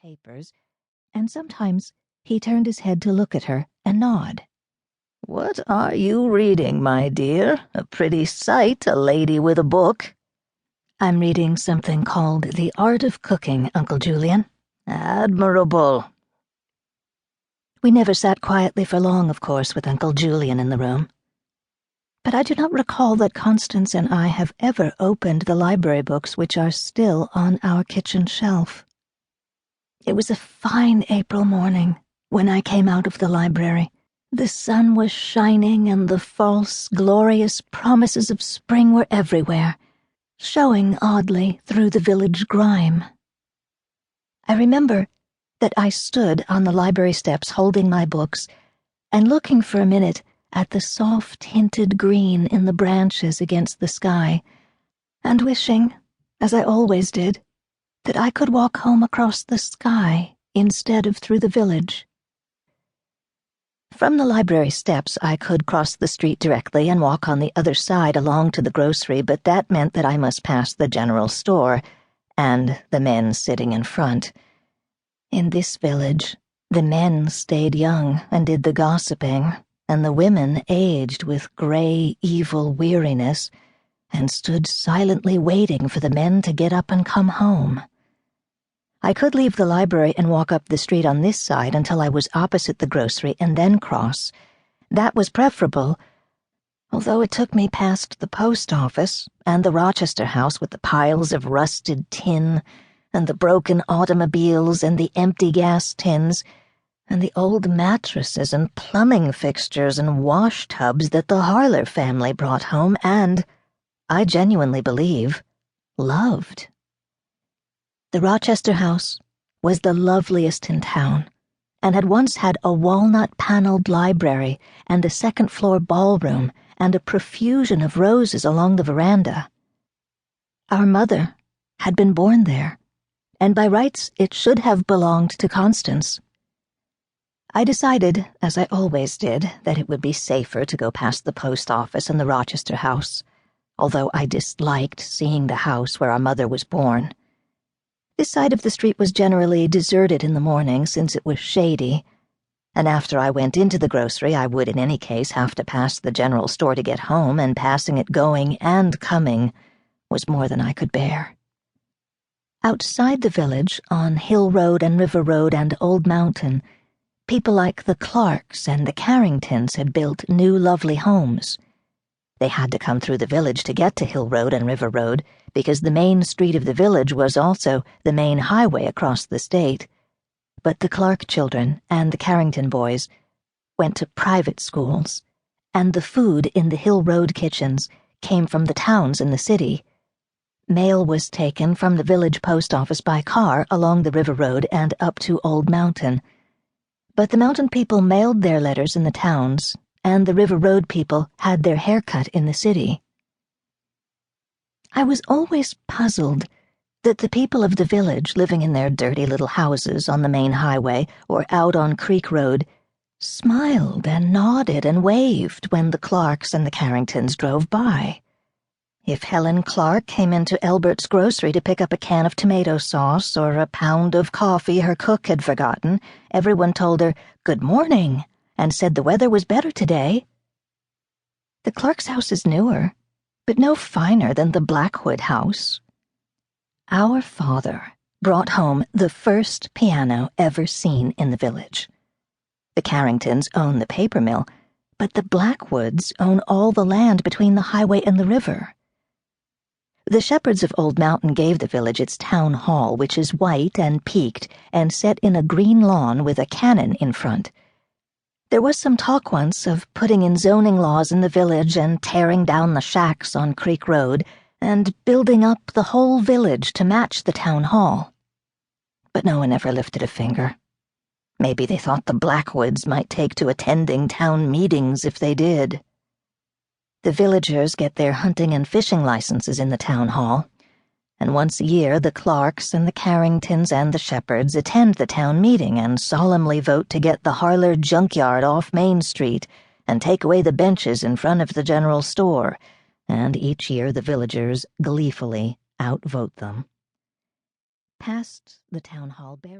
papers, and sometimes he turned his head to look at her and nod. "What are you reading, my dear? A pretty sight, a lady with a book." "I'm reading something called The Art of Cooking, Uncle Julian." "Admirable." We never sat quietly for long, of course, with Uncle Julian in the room. But I do not recall that Constance and I have ever opened the library books which are still on our kitchen shelf. It was a fine April morning when I came out of the library. The sun was shining and the false, glorious promises of spring were everywhere, showing oddly through the village grime. I remember that I stood on the library steps holding my books and looking for a minute at the soft hinted green in the branches against the sky, and wishing, as I always did, that I could walk home across the sky instead of through the village. From the library steps I could cross the street directly and walk on the other side along to the grocery, but that meant that I must pass the general store and the men sitting in front. In this village, the men stayed young and did the gossiping, and the women aged with gray, evil weariness and stood silently waiting for the men to get up and come home. I could leave the library and walk up the street on this side until I was opposite the grocery and then cross. That was preferable, although it took me past the post office and the Rochester house with the piles of rusted tin and the broken automobiles and the empty gas tins and the old mattresses and plumbing fixtures and wash tubs that the Harler family brought home and, I genuinely believe, loved. The Rochester house was the loveliest in town and had once had a walnut-paneled library and a second-floor ballroom and a profusion of roses along the veranda. Our mother had been born there, and by rights it should have belonged to Constance. I decided, as I always did, that it would be safer to go past the post office and the Rochester house, although I disliked seeing the house where our mother was born. This side of the street was generally deserted in the morning since it was shady, and after I went into the grocery I would in any case have to pass the general store to get home, and passing it going and coming was more than I could bear. Outside the village, on Hill Road and River Road and Old Mountain, people like the Clarks and the Carringtons had built new lovely homes. They had to come through the village to get to Hill Road and River Road because the main street of the village was also the main highway across the state. But the Clark children and the Carrington boys went to private schools, and the food in the Hill Road kitchens came from the towns in the city. Mail was taken from the village post office by car along the River Road and up to Old Mountain. But the mountain people mailed their letters in the towns, and the River Road people had their hair cut in the city. I was always puzzled that the people of the village living in their dirty little houses on the main highway or out on Creek Road smiled and nodded and waved when the Clarks and the Carringtons drove by. If Helen Clark came into Elbert's grocery to pick up a can of tomato sauce or a pound of coffee her cook had forgotten, everyone told her, "Good morning," and said the weather was better today. The Clark's house is newer, but no finer than the Blackwood house. Our father brought home the first piano ever seen in the village. The Carringtons own the paper mill, but the Blackwoods own all the land between the highway and the river. The shepherds of Old Mountain gave the village its town hall, which is white and peaked and set in a green lawn with a cannon in front. There was some talk once of putting in zoning laws in the village and tearing down the shacks on Creek Road and building up the whole village to match the town hall. But no one ever lifted a finger. Maybe they thought the Blackwoods might take to attending town meetings if they did. The villagers get their hunting and fishing licenses in the town hall, and once a year the Clarks and the Carringtons and the Shepherds attend the town meeting and solemnly vote to get the Harler junkyard off Main Street and take away the benches in front of the general store, and each year the villagers gleefully outvote them. Past the town hall barricade.